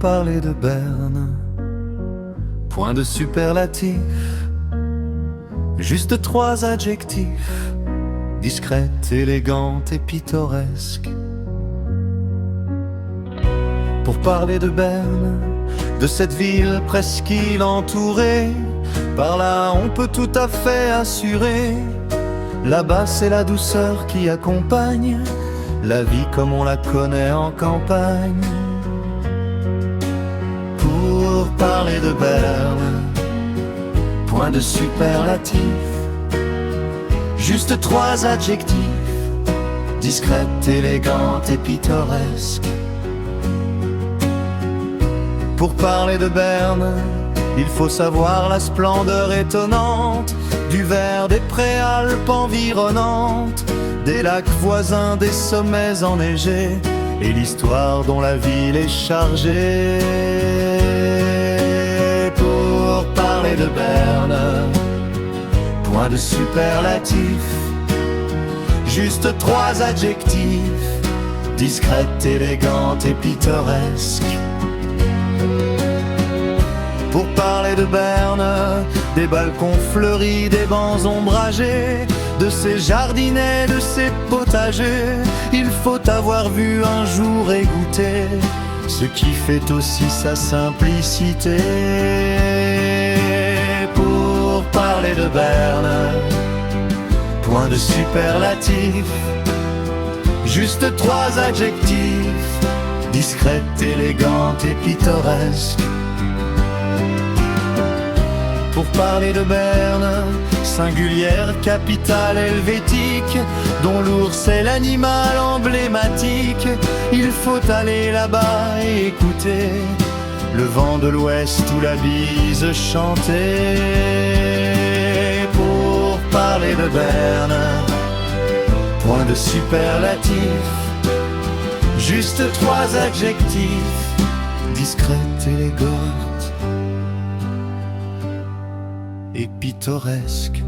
parler de Berne, point de superlatif, juste 3 adjectifs, discrète, élégante et pittoresque. Pour parler de Berne, de cette ville presqu'île entourée, par là on peut tout à fait assurer. Là-bas c'est la douceur qui accompagne la vie comme on la connaît en campagne. Pour parler de Berne, point de superlatif, juste 3 adjectifs, discrète, élégante et pittoresque. Pour parler de Berne, il faut savoir la splendeur étonnante du vert des préalpes environnantes, des lacs voisins, des sommets enneigés, et l'histoire dont la ville est chargée. Pour parler de Berne, point de superlatif, juste 3 adjectifs, discrète, élégante et pittoresque. Pour parler de Berne, des balcons fleuris, des bancs ombragés, de ses jardinets, de ses potagers, il faut avoir vu un jour et goûter ce qui fait aussi sa simplicité. Pour parler de Berne, point de superlatif, juste 3 adjectifs, discrète, élégante et pittoresque. Pour parler de Berne, singulière capitale helvétique, dont l'ours est l'animal emblématique, il faut aller là-bas et écouter le vent de l'ouest ou la bise chanter. Pour parler de Berne, point de superlatif, juste 3 adjectifs, discrète, élégante et pittoresque.